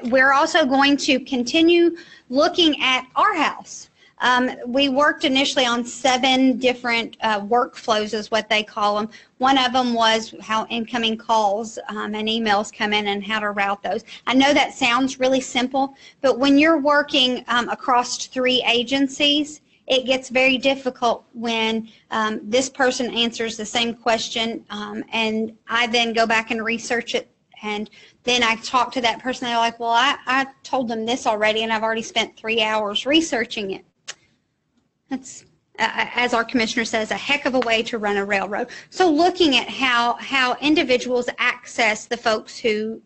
we're also going to continue looking at our house. We worked initially on 7 different workflows is what they call them. One of them was how incoming calls and emails come in and how to route those. I know that sounds really simple, but when you're working across 3 agencies, it gets very difficult when this person answers the same question and I then go back and research it, and then I talk to that person. They're like, well, I told them this already and I've already spent 3 hours researching it. That's, as our commissioner says, a heck of a way to run a railroad. So looking at how individuals access the folks who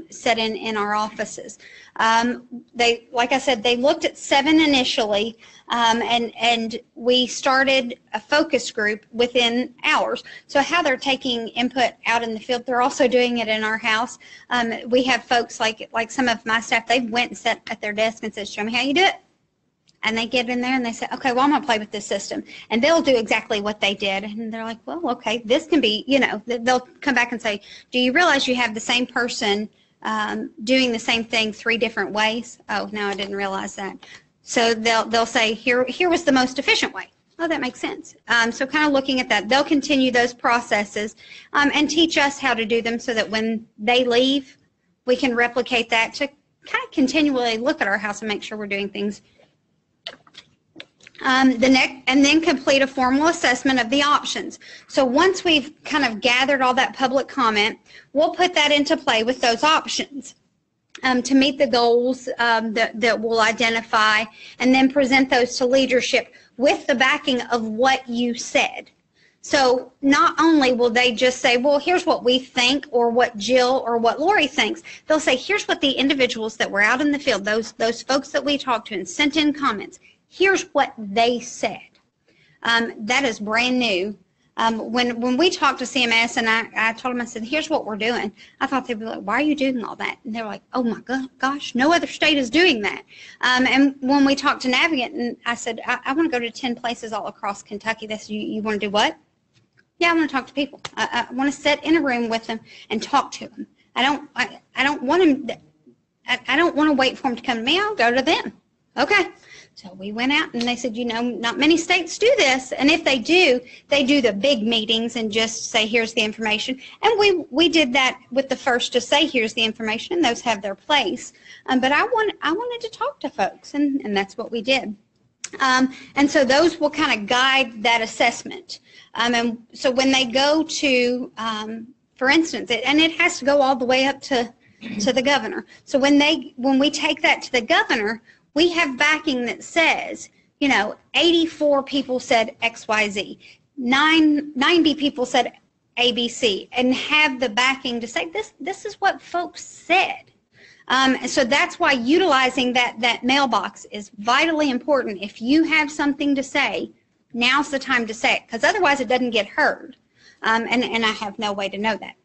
sit in our offices. Like I said, they looked at 7 initially, and we started a focus group within hours. So how they're taking input out in the field, they're also doing it in our house. We have folks like some of my staff, they went and sat at their desk and said, show me how you do it. And they get in there and they say, okay, well, I'm going to play with this system. And they'll do exactly what they did. And they're like, well, okay, this can be, you know, they'll come back and say, do you realize you have the same person doing the same thing 3 different ways? Oh, no, I didn't realize that. So they'll say, here was the most efficient way. Oh, that makes sense. So kind of looking at that, they'll continue those processes and teach us how to do them so that when they leave, we can replicate that to kind of continually look at our house and make sure we're doing things. And then complete a formal assessment of the options. So once we've kind of gathered all that public comment, we'll put that into play with those options to meet the goals that we'll identify, and then present those to leadership with the backing of what you said. So not only will they just say, well, here's what we think, or what Jill or what Lori thinks. They'll say, here's what the individuals that were out in the field, those folks that we talked to and sent in comments, here's what they said. That is brand new. When we talked to CMS and I told them, I said, here's what we're doing, I thought they'd be like, why are you doing all that? And they were like, oh my gosh, no other state is doing that. And when we talked to Navigant, and I said, I want to go to 10 places all across Kentucky. They said, you want to do what? Yeah, I want to talk to people. I want to sit in a room with them and talk to them. I don't want to wait for them to come to me. I'll go to them. Okay. So we went out and they said, you know, not many states do this. And if they do the big meetings and just say, here's the information. And we did that with the first to say, here's the information, and those have their place. But I wanted to talk to folks, and that's what we did. And so those will kind of guide that assessment. And so when they go to, for instance, and it has to go all the way up to the governor. So when we take that to the governor, we have backing that says, you know, 84 people said XYZ, 90 people said ABC, and have the backing to say this is what folks said. So that's why utilizing that mailbox is vitally important. If you have something to say, now's the time to say it, because otherwise it doesn't get heard, and I have no way to know that.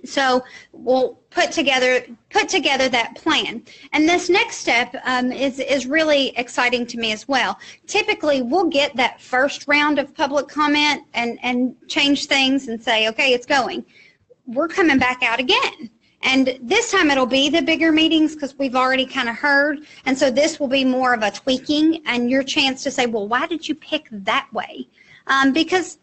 So we'll put together that plan. And this next step is really exciting to me as well. Typically, we'll get that first round of public comment and change things and say, okay, it's going. We're coming back out again. And this time it'll be the bigger meetings because we've already kind of heard. And so this will be more of a tweaking and your chance to say, well, why did you pick that way? Because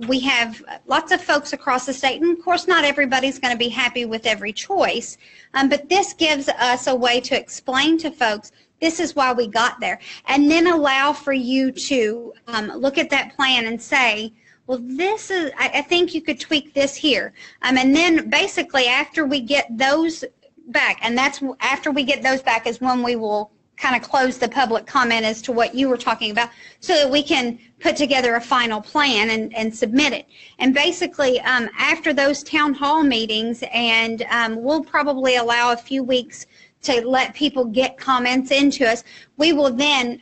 we have lots of folks across the state, and of course not everybody's going to be happy with every choice, but this gives us a way to explain to folks this is why we got there, and then allow for you to look at that plan and say, well, this is, I think you could tweak this here, and then basically after we get those back, and that's after we get those back is when we will kind of close the public comment as to what you were talking about, so that we can put together a final plan and submit it. And basically after those town hall meetings, and we'll probably allow a few weeks to let people get comments into us, we will then,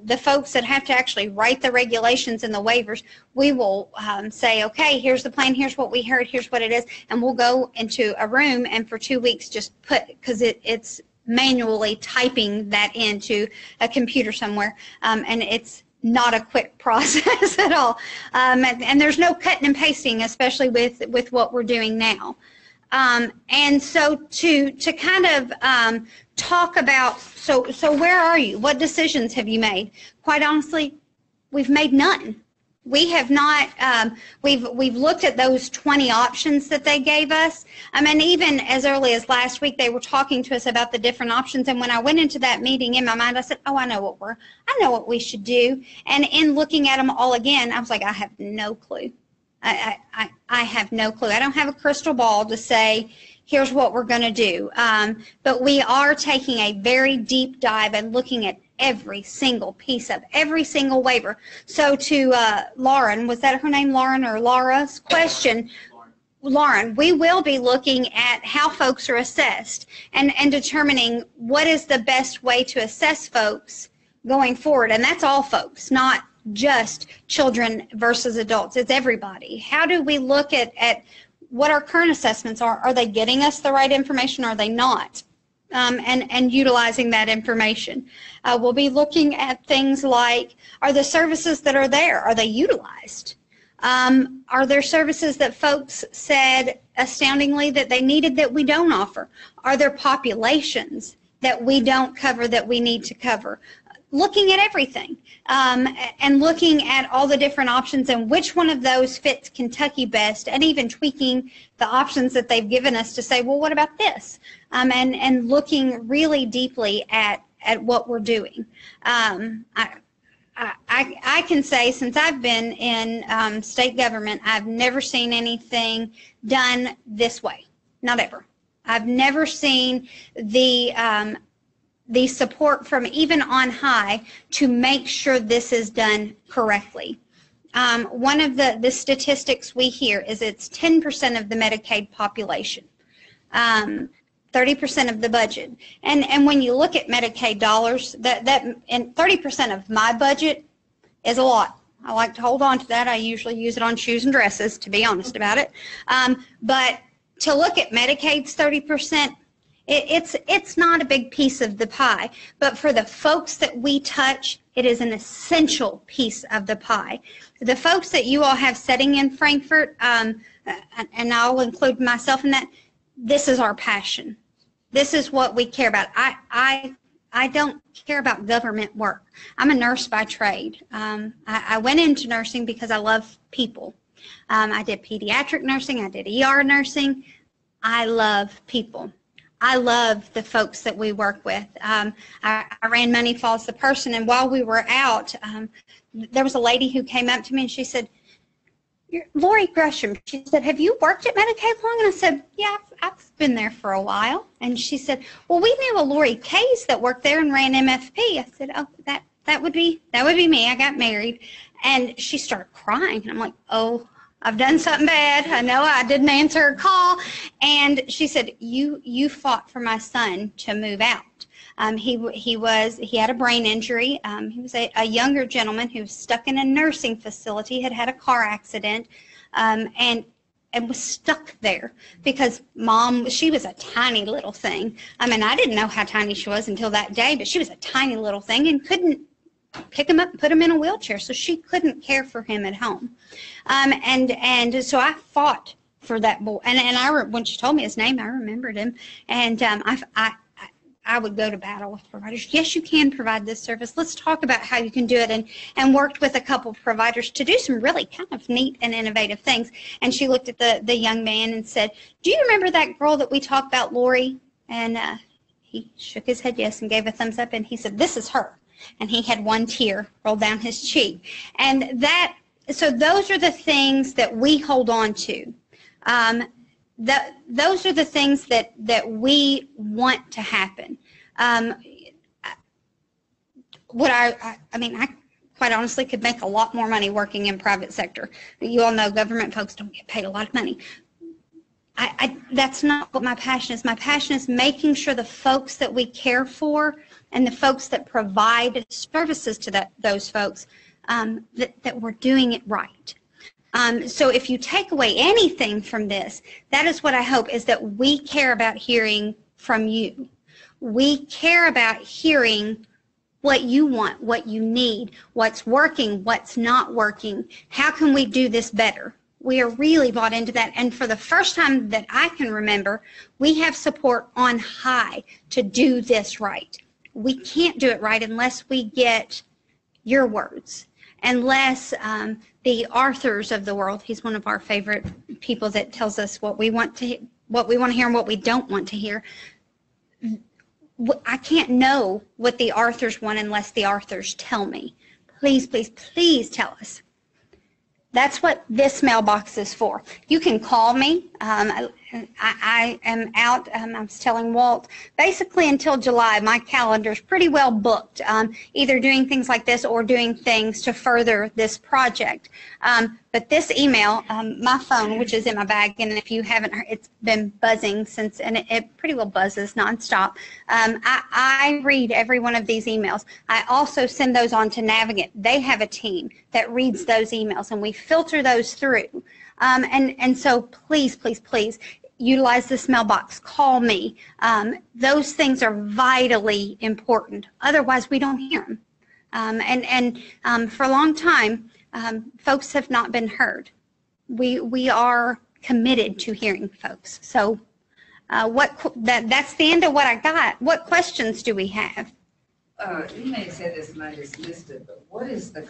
the folks that have to actually write the regulations and the waivers, we will say, okay, here's the plan, here's what we heard, here's what it is, and we'll go into a room and for 2 weeks just put, because it's manually typing that into a computer somewhere, and it's not a quick process at all, and there's no cutting and pasting, especially with what we're doing now. And so to kind of talk about, so where are you? What decisions have you made? Quite honestly, we've made none. We have not, we've looked at those 20 options that they gave us. And even as early as last week, they were talking to us about the different options. And when I went into that meeting, in my mind, I said, oh, I know what we should do. And in looking at them all again, I was like, I have no clue. I have no clue. I don't have a crystal ball to say, here's what we're going to do. But we are taking a very deep dive and looking at every single piece of every single waiver. So to Lauren, was that her name, Lauren, or Laura's question? Lauren, we will be looking at how folks are assessed and determining what is the best way to assess folks going forward. And that's all folks, not just children versus adults. It's everybody. How do we look at what our current assessments are? Are they getting us the right information or are they not? And utilizing that information. We'll be looking at things like, are the services that are there, are they utilized? Are there services that folks said astoundingly that they needed that we don't offer? Are there populations that we don't cover that we need to cover? Looking at everything and looking at all the different options and which one of those fits Kentucky best, and even tweaking the options that they've given us to say, well, what about this? And looking really deeply at what we're doing. I can say since I've been in state government, I've never seen anything done this way. Not ever. I've never seen the support from even on high to make sure this is done correctly. One of the statistics we hear is it's 10% of the Medicaid population, 30% of the budget. And when you look at Medicaid dollars, and 30% of my budget is a lot. I like to hold on to that. I usually use it on shoes and dresses, to be honest about it. But to look at Medicaid's 30%, it's not a big piece of the pie, but for the folks that we touch, it is an essential piece of the pie. The folks that you all have sitting in Frankfort, and I'll include myself in that, this is our passion. This is what we care about. I don't care about government work. I'm a nurse by trade. I went into nursing because I love people. I did pediatric nursing. I did ER nursing. I love people. I love the folks that we work with. I ran Money Falls the person, and while we were out, there was a lady who came up to me and she said, Lori Gresham, she said, have you worked at Medicaid long? And I said, yeah, I've been there for a while. And she said, well, we knew a Lori Case that worked there and ran MFP. I said, oh, that would be me. I got married. And she started crying. And I'm like, oh, I've done something bad. I know I didn't answer her call. And she said, you fought for my son to move out. He had a brain injury. He was a younger gentleman who was stuck in a nursing facility, had a car accident, and was stuck there because Mom, she was a tiny little thing. I mean, I didn't know how tiny she was until that day, but she was a tiny little thing and couldn't pick him up and put him in a wheelchair, so she couldn't care for him at home. And so I fought for that boy. And when she told me his name, I remembered him. And I would go to battle with providers. Yes, you can provide this service. Let's talk about how you can do it. And worked with a couple of providers to do some really kind of neat and innovative things. And she looked at the young man and said, do you remember that girl that we talked about, Lori? And he shook his head yes and gave a thumbs up. And he said, this is her. And he had one tear roll down his cheek. And so those are the things that we hold on to. Those are the things that we want to happen. I quite honestly could make a lot more money working in private sector. You all know government folks don't get paid a lot of money. That's not what my passion is. My passion is making sure the folks that we care for and the folks that provide services to those folks, that we're doing it right. So if you take away anything from this, that is what I hope, is that we care about hearing from you. We care about hearing what you want, what you need, what's working, what's not working. How can we do this better? We are really bought into that. And for the first time that I can remember, we have support on high to do this right. We can't do it right unless we get your words, unless the Arthurs of the world, he's one of our favorite people that tells us what we want to hear and what we don't want to hear. I can't know what the Arthurs want unless the Arthurs tell me. Please, please, please tell us. That's what this mailbox is for. You can call me. I am out, I was telling Walt, basically until July, my calendar's pretty well booked, either doing things like this or doing things to further this project. But this email, my phone, which is in my bag, and if you haven't heard, it's been buzzing since, and it pretty well buzzes nonstop. I read every one of these emails. I also send those on to Navigant. They have a team that reads those emails, and we filter those through. And so please, please, please utilize this mailbox. Call me. Those things are vitally important. Otherwise, we don't hear them. And for a long time, folks have not been heard. We are committed to hearing folks. So that's the end of what I got. What questions do we have? You may have said this and I just missed it, but what is the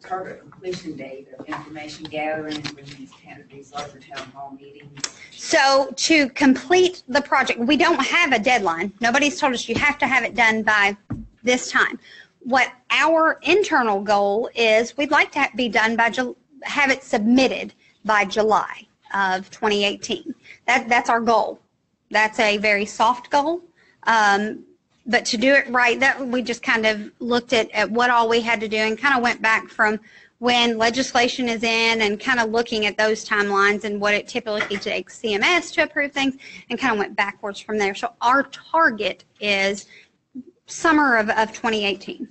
target completion date of information gathering for these larger town hall meetings? So to complete the project, we don't have a deadline. Nobody's told us you have to have it done by this time. What our internal goal is, we'd like to be done by, have it submitted by July of 2018. That's our goal. That's a very soft goal. But to do it right, that we just kind of looked at what all we had to do and kind of went back from when legislation is in and kind of looking at those timelines and what it typically takes CMS to approve things and kind of went backwards from there. So our target is summer of 2018.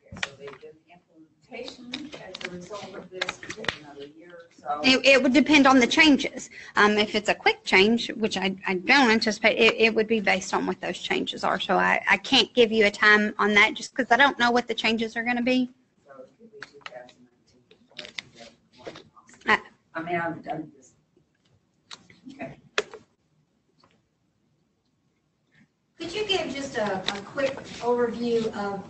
Okay, so they did the implementation as a result of this, another year or so. It would depend on the changes. If it's a quick change, which I don't anticipate, it would be based on what those changes are. So I can't give you a time on that just because I don't know what the changes are going to be. So it could be 2019 before 2021. I mean, I'm just, okay. Could you give just a quick overview of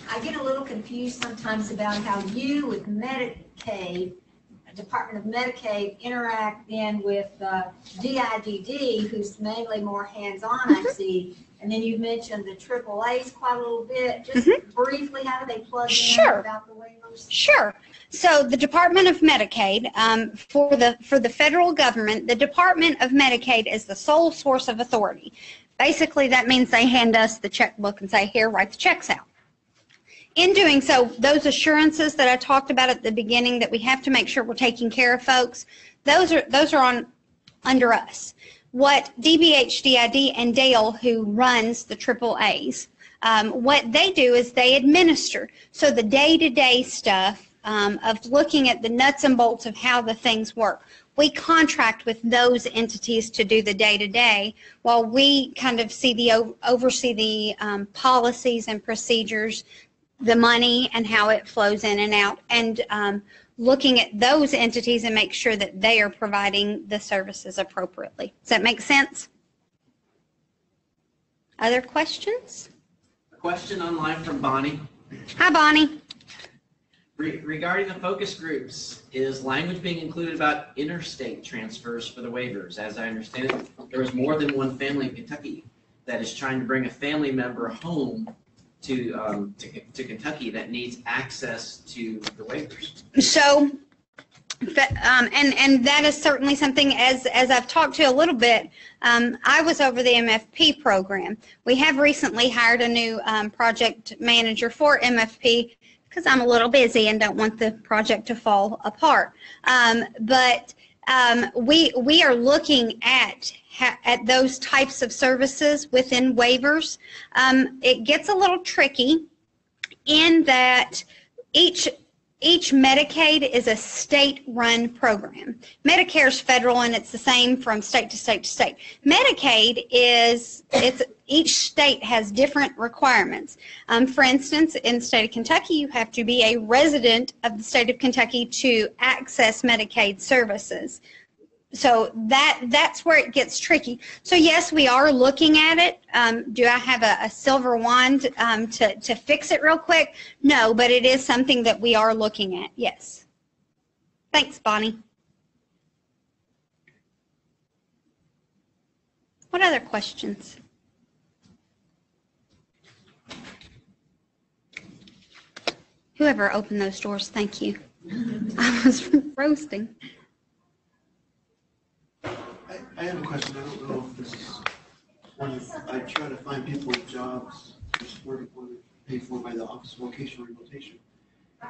I get a little confused sometimes about how you with Medicaid, Department of Medicaid, interact then with DIDD, who's mainly more hands-on, I see. And then you mentioned the AAAs quite a little bit. Just briefly, how do they plug in about the waivers? Sure. So the Department of Medicaid, for the federal government, the Department of Medicaid is the sole source of authority. Basically, that means they hand us the checkbook and say, here, write the checks out. In doing so, those assurances that I talked about at the beginning that we have to make sure we're taking care of folks, those are under us. What DBHDID and Dale, who runs the AAAs, what they do is they administer. So the day-to-day stuff of looking at the nuts and bolts of how the things work, we contract with those entities to do the day-to-day while we kind of oversee the policies and procedures, the money and how it flows in and out, and looking at those entities and make sure that they are providing the services appropriately. Does that make sense? Other questions? A question online from Bonnie. Hi, Bonnie. Regarding the focus groups, is language being included about interstate transfers for the waivers? As I understand it, there is more than one family in Kentucky that is trying to bring a family member home to Kentucky that needs access to the waivers. So, and that is certainly something, as I've talked to a little bit, I was over the MFP program. We have recently hired a new project manager for MFP because I'm a little busy and don't want the project to fall apart. But we are looking at those types of services within waivers. It gets a little tricky in that each each Medicaid is a state-run program. Medicare's federal, and it's the same from state to state to state. Medicaid each state has different requirements. For instance, in the state of Kentucky, you have to be a resident of the state of Kentucky to access Medicaid services. So that's where it gets tricky. So yes, we are looking at it. Do I have a silver wand to fix it real quick? No, but it is something that we are looking at, yes. Thanks, Bonnie. What other questions? Whoever opened those doors, thank you. I was roasting. I have a question. I don't know if this is one of, I try to find people jobs for support employment paid for by the Office of Vocational Rehabilitation.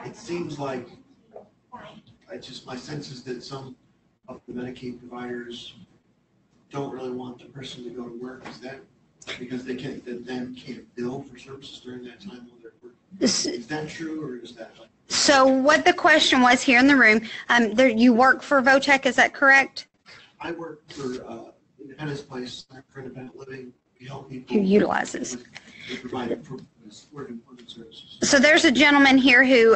It seems like, my sense is that some of the Medicaid providers don't really want the person to go to work. Is that because they can't bill for services during that time while they're working? Is that true, or is that like? So what the question was here in the room, you work for VOTEC, is that correct? I work for Independence Place for independent living. We help people Who utilizes. We provide support employment services. So there's a gentleman here who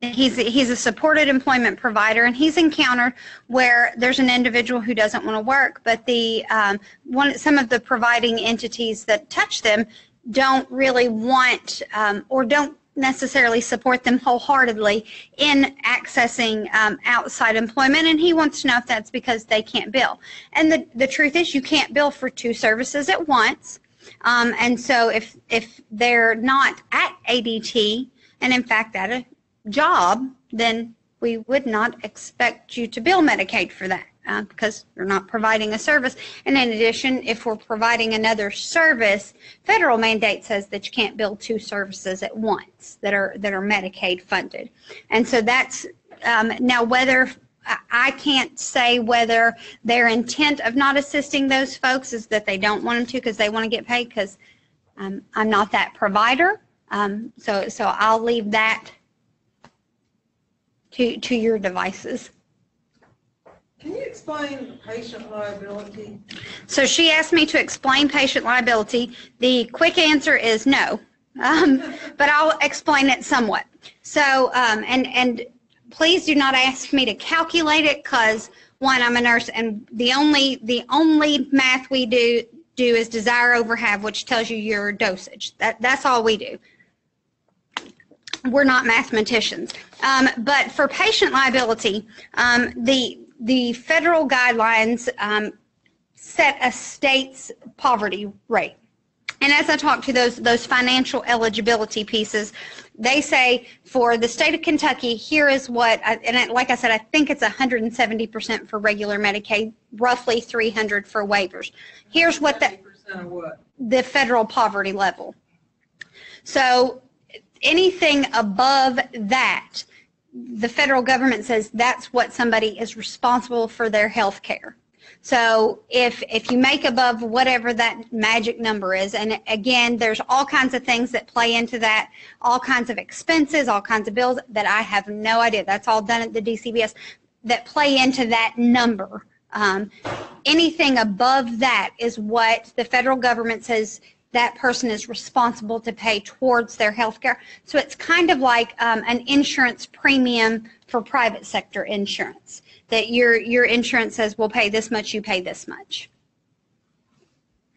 he's a supported employment provider, and he's encountered where there's an individual who doesn't want to work, but some of the providing entities that touch them don't really want or don't necessarily support them wholeheartedly in accessing outside employment, and he wants to know if that's because they can't bill. And the truth is, you can't bill for two services at once, and so if they're not at ADT and in fact at a job, then we would not expect you to bill Medicaid for that because you're not providing a service. And in addition, if we're providing another service, federal mandate says that you can't bill two services at once that are Medicaid funded. And so that's now whether I can't say whether their intent of not assisting those folks is that they don't want them to because they want to get paid, because I'm not that provider. So I'll leave that to your devices. Can you explain patient liability? So she asked me to explain patient liability. The quick answer is no, but I'll explain it somewhat. So, and please do not ask me to calculate it, because one, I'm a nurse, and the only math we do is desire over have, which tells you your dosage. That's all we do. We're not mathematicians. But for patient liability, the federal guidelines set a state's poverty rate. And as I talk to those financial eligibility pieces, they say for the state of Kentucky, here is what, like I said, I think it's 170% for regular Medicaid, roughly 300 for waivers. Here's what the federal poverty level. So anything above that, the federal government says that's what somebody is responsible for their health care. So if you make above whatever that magic number is, and again, there's all kinds of things that play into that, all kinds of expenses, all kinds of bills that I have no idea. That's all done at the DCBS that play into that number. Anything above that is what the federal government says that person is responsible to pay towards their health care. So it's kind of like an insurance premium for private sector insurance, that your insurance says we'll pay this much, you pay this much.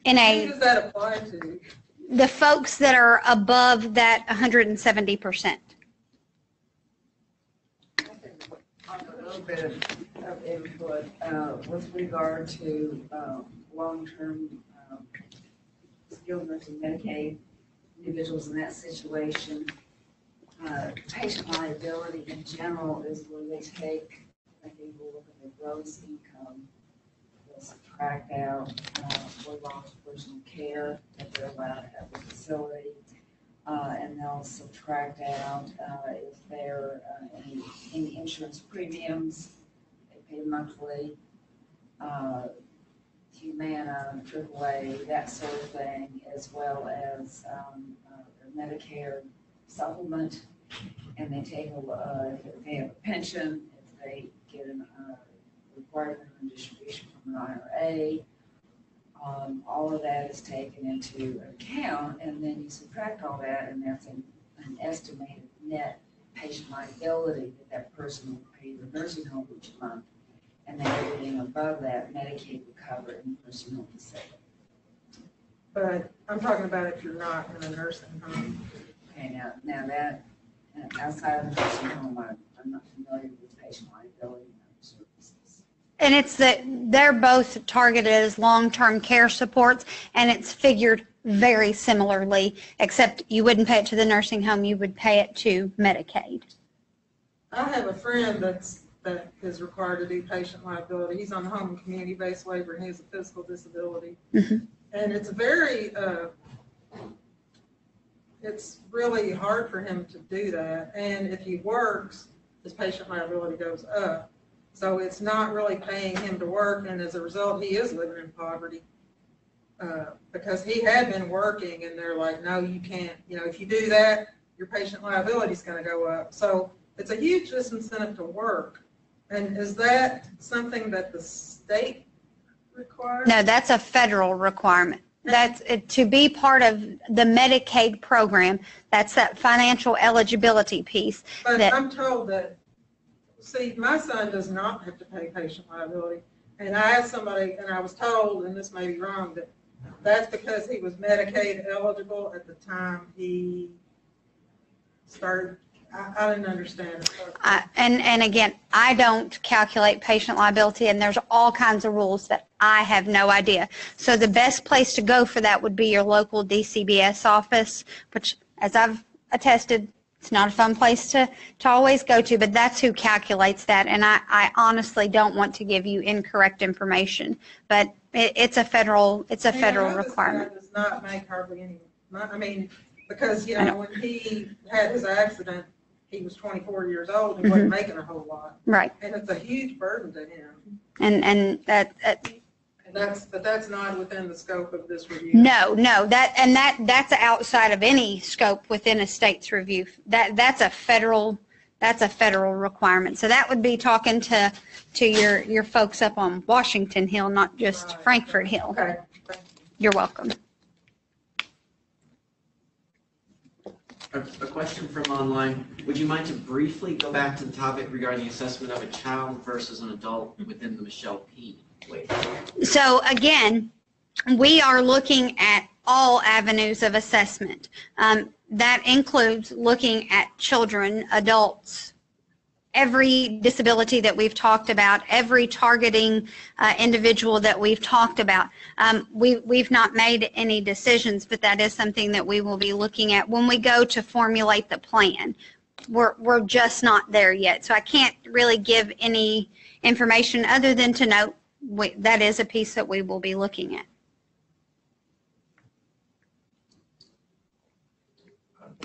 Who does that apply to? The folks that are above that 170%. A little bit of input with regard to long-term skilled nursing Medicaid individuals in that situation. Patient liability in general is where they take, I think we'll look at the gross income, they'll subtract out what lost personal care that they're allowed to have at the facility, and they'll subtract out if there are any insurance premiums, they pay monthly, Humana, AAA, that sort of thing, as well as their Medicare supplement and they take if they have a pension, if they get a required minimum distribution from an IRA, all of that is taken into account, and then you subtract all that, and that's an estimated net patient liability that person will pay the nursing home each month, and then everything above that, Medicaid will cover in nursing home facility. But I'm talking about if you're not in a nursing home. Okay, now that, outside of the nursing home, I'm not familiar with patient liability and other services. And it's that they're both targeted as long-term care supports, and it's figured very similarly, except you wouldn't pay it to the nursing home, you would pay it to Medicaid. I have a friend that is required to do patient liability. He's on the home and community-based waiver, and he has a physical disability. Mm-hmm. And it's very, it's really hard for him to do that. And if he works, his patient liability goes up. So it's not really paying him to work, and as a result, he is living in poverty. Because he had been working, and they're like, no, you can't, if you do that, your patient liability is going to go up. So it's a huge disincentive to work. And is that something that the state requires? No, that's a federal requirement. That's to be part of the Medicaid program. That's that financial eligibility piece. But I'm told that, see, my son does not have to pay patient liability. And I asked somebody, and I was told, and this may be wrong, that that's because he was Medicaid eligible at the time he started. I didn't understand it. And again, I don't calculate patient liability, and there's all kinds of rules that I have no idea. So the best place to go for that would be your local DCBS office, which, as I've attested, it's not a fun place to always go to, but that's who calculates that. And I honestly don't want to give you incorrect information, but it's a federal requirement. This guy does not make hardly any money. I mean, because when he had his accident, he was 24 years old and wasn't making a whole lot. Right. And it's a huge burden to him. And that's not within the scope of this review. No, that's outside of any scope within a state's review. That's a federal requirement. So that would be talking to your folks up on Washington Hill, not just Right. Frankfurt Hill. Okay. You're welcome. A question from online. Would you mind to briefly go back to the topic regarding the assessment of a child versus an adult within the Michelle P. waiver? So again, we are looking at all avenues of assessment. That includes looking at children, adults, every disability that we've talked about, every targeting individual that we've talked about. We've not made any decisions, but that is something that we will be looking at when we go to formulate the plan. We're just not there yet, so I can't really give any information other than to note that is a piece that we will be looking at.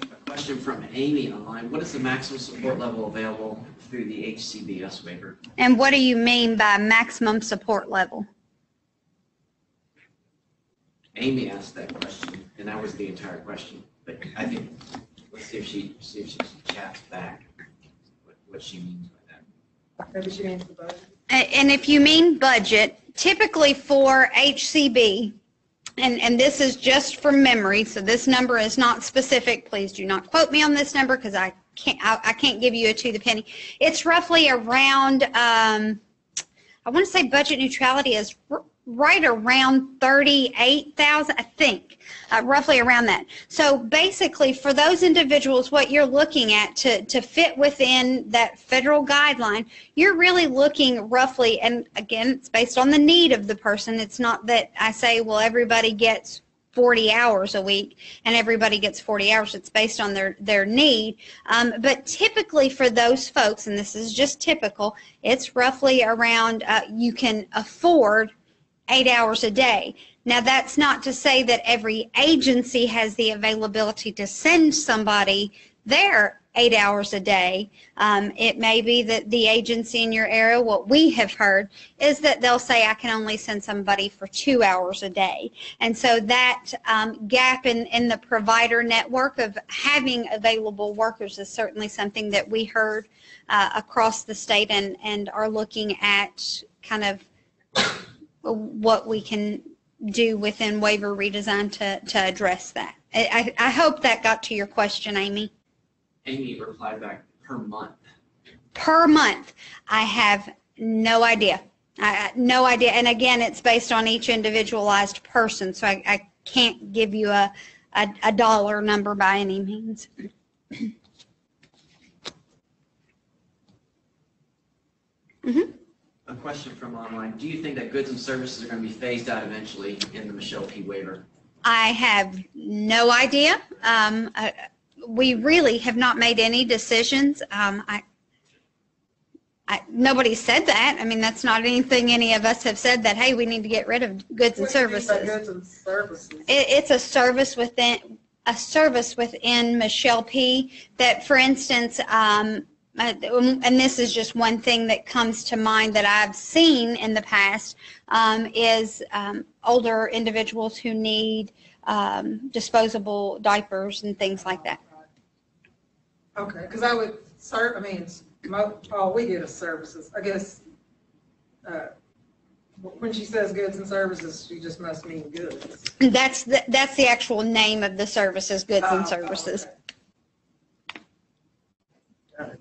A question from Amy online. What is the maximum support level available through the HCBS waiver? And what do you mean by maximum support level? Amy asked that question, and that was the entire question. But I think let's see if she chats back what she means by that. Maybe she means the budget. And if you mean budget, typically for HCB, and this is just from memory, so this number is not specific. Please do not quote me on this number because I can't give you a to the penny. It's roughly around, I want to say budget neutrality is right around 38,000, I think, roughly around that. So basically for those individuals, what you're looking at to fit within that federal guideline, you're really looking roughly, and again, it's based on the need of the person. It's not that I say, well, everybody gets 40 hours a week and everybody gets 40 hours. It's based on their need. But typically for those folks, and this is just typical, it's roughly around, you can afford 8 hours a day. Now, that's not to say that every agency has the availability to send somebody there 8 hours a day. It may be that the agency in your area, what we have heard, is that they'll say, I can only send somebody for 2 hours a day. And so that gap in the provider network of having available workers is certainly something that we heard across the state and are looking at kind of what we can do within waiver redesign to address that. I hope that got to your question, Amy. Amy replied back, per month. Per month. I have no idea. No idea. And again, it's based on each individualized person, so I can't give you a dollar number by any means. Mm-hmm. A question from online. Do you think that goods and services are going to be phased out eventually in the Michelle P. waiver? I have no idea. We really have not made any decisions. Nobody said that. I mean, that's not anything any of us have said that, hey, we need to get rid of goods and services. What do you mean by goods and services? It's a service within Michelle P. that, for instance, and this is just one thing that comes to mind that I've seen in the past, is older individuals who need disposable diapers and things like that. Okay, because all we get is services. I guess when she says goods and services, she just must mean goods. That's the actual name of the services, goods and services. Okay. Got it.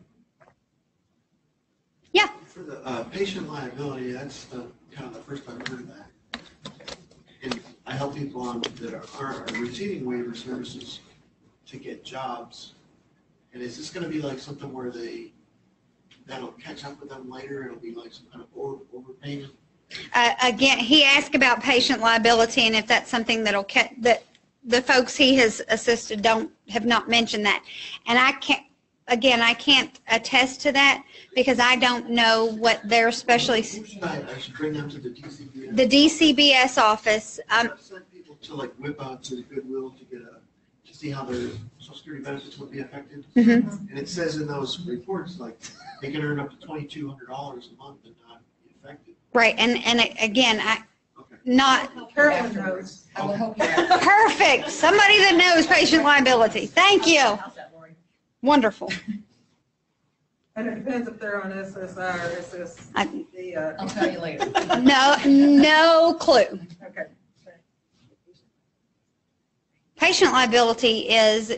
Yeah. For the patient liability, that's kind of the first I've heard of that. And I help people that are receiving waiver services to get jobs. And is this going to be like something where that'll catch up with them later? It'll be like some kind of overpayment? Again, he asked about patient liability and if that's something that'll that the folks he has assisted have not mentioned that. And I can't attest to that because I don't know what their specialty. I should bring them to the DCBS. The DCBS office. I've sent people to like whip out to the Goodwill to see how their Social Security benefits would be affected. Mm-hmm. And it says in those reports like they can earn up to $2,200 a month and not be affected. Right, and again, not Carolyn knows. I will help you out. perfect. Somebody that knows patient liability. Thank you. How's that, Lori? Wonderful. And it depends if they're on SSI or SSD. I'll tell you later. No clue. Okay. Patient liability is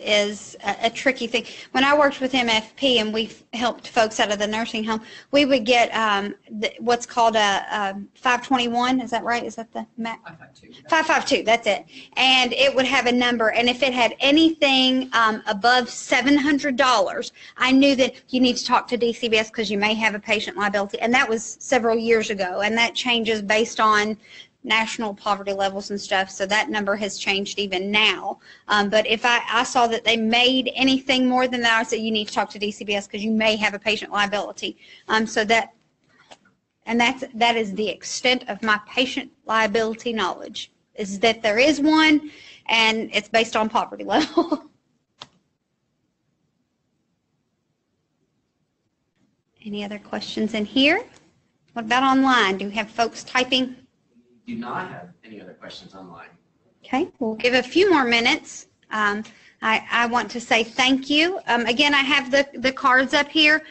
a tricky thing. When I worked with MFP and we helped folks out of the nursing home, we would get what's called a 521. Is that right? Is that the map? 552. That's it. And it would have a number. And if it had anything above $700, I knew that you need to talk to DCBS because you may have a patient liability. And that was several years ago. And that changes based on national poverty levels and stuff, so that number has changed even now. But if I saw that they made anything more than that, I said you need to talk to DCBS because you may have a patient liability. That is the extent of my patient liability knowledge, is that there is one and it's based on poverty level. Any other questions in here? What about online? Do we have folks typing? Do not have any other questions online. Okay, we'll give a few more minutes. I want to say thank you. Again, I have the cards up here.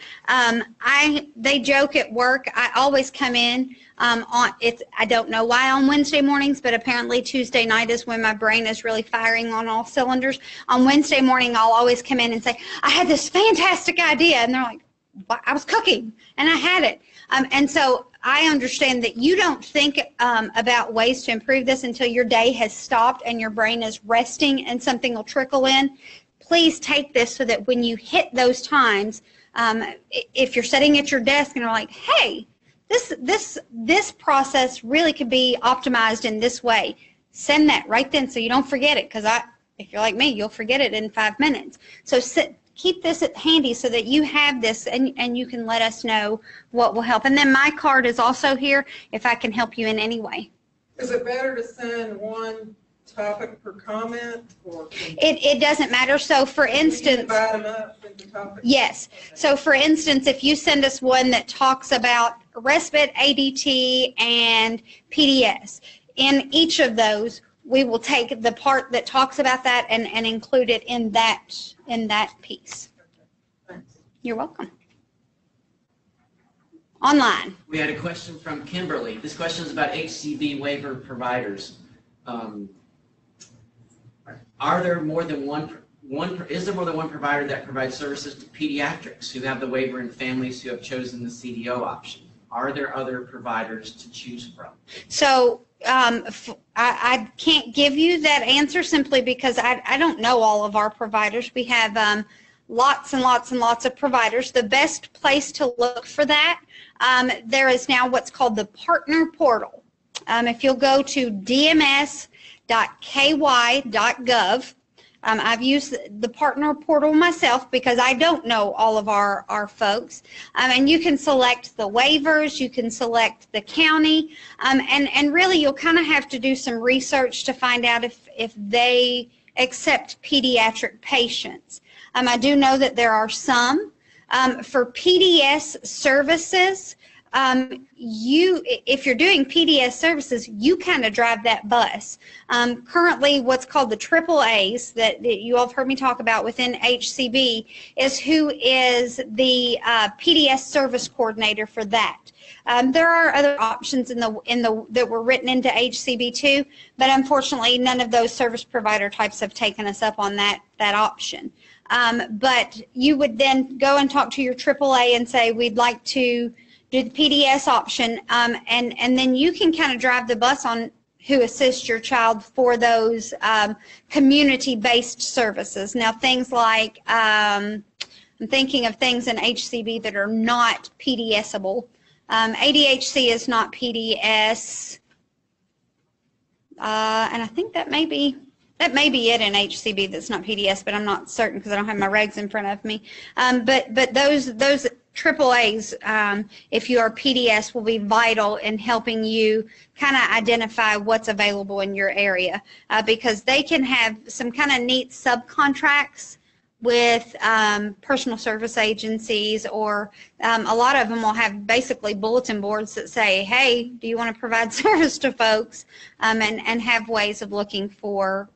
They joke at work. I always come in I don't know why on Wednesday mornings, but apparently Tuesday night is when my brain is really firing on all cylinders. On Wednesday morning, I'll always come in and say, I had this fantastic idea. And they're like, I was cooking and I had it. And so I understand that you don't think about ways to improve this until your day has stopped and your brain is resting and something will trickle in. Please take this so that when you hit those times, if you're sitting at your desk and you're like, hey, this process really could be optimized in this way, send that right then so you don't forget it, because if you're like me, you'll forget it in 5 minutes. So keep this handy so that you have this and you can let us know what will help. And then my card is also here if I can help you in any way. Is it better to send one topic per comment, or? It doesn't matter. So for instance, Divide them up into topics? yes. So for instance, if you send us one that talks about respite, ADT, and PDS, in each of those, we will take the part that talks about that and include it in that piece. Thanks. You're welcome. Online. We had a question from Kimberly. This question is about HCB waiver providers. Are there more than is there more than one provider that provides services to pediatrics who have the waiver and families who have chosen the CDO option? Are there other providers to choose from? So I can't give you that answer simply because I don't know all of our providers. We have lots and lots and lots of providers. The best place to look for that, there is now what's called the partner portal. If you'll go to dms.ky.gov, I've used the partner portal myself because I don't know all of our folks. And you can select the waivers, you can select the county, and really you'll kind of have to do some research to find out if they accept pediatric patients. I do know that there are some. For PDS services, if you're doing PDS services, you kind of drive that bus. Currently, what's called the AAAs that you all have heard me talk about within HCB is who is the PDS service coordinator for that. There are other options that were written into HCB too, but unfortunately, none of those service provider types have taken us up on that option. But you would then go and talk to your AAA and say, we'd like to do the PDS option, and then you can kind of drive the bus on who assists your child for those community-based services. Now, things like, I'm thinking of things in HCB that are not PDS-able. ADHD is not PDS, and I think that may be it in HCB that's not PDS, but I'm not certain because I don't have my regs in front of me. But those AAAs, if you are PDS, will be vital in helping you kind of identify what's available in your area because they can have some kind of neat subcontracts with personal service agencies, or a lot of them will have basically bulletin boards that say, hey, do you want to provide service to folks, and have ways of looking for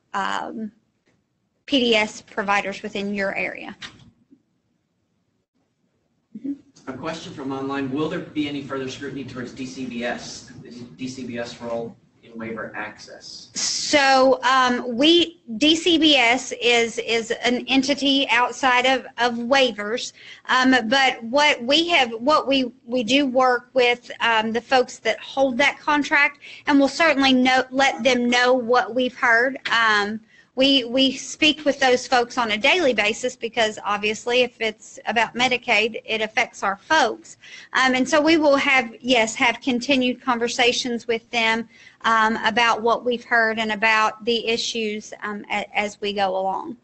PDS providers within your area. A question from online, will there be any further scrutiny towards DCBS, the DCBS role in waiver access? So DCBS is an entity outside of waivers, but what we do work with the folks that hold that contract, and we'll certainly let them know what we've heard. We speak with those folks on a daily basis because obviously if it's about Medicaid, it affects our folks. And so we will have continued conversations with them about what we've heard and about the issues as we go along.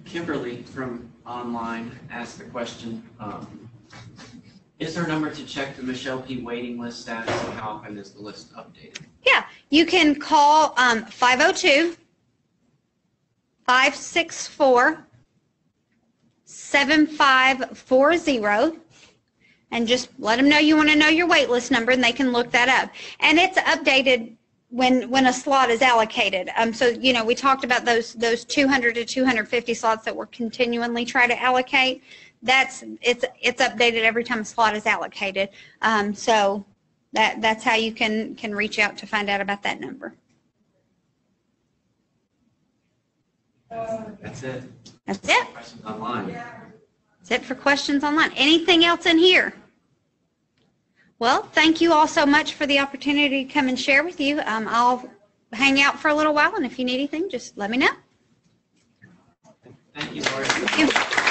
Kimberly from online asked the question, is there a number to check the Michelle P. waiting list status, and how often is the list updated? Yeah, you can call 502-564-7540 and just let them know you want to know your wait list number, and they can look that up. And it's updated when a slot is allocated. So, you know, we talked about those 200 to 250 slots that we're continually trying to allocate. It's updated every time a slot is allocated. So that's how you can reach out to find out about that number. That's it. That's it. Questions online. That's it for questions online. Anything else in here? Well, thank you all so much for the opportunity to come and share with you. I'll hang out for a little while, and if you need anything, just let me know. Thank you, Lori. Thank you.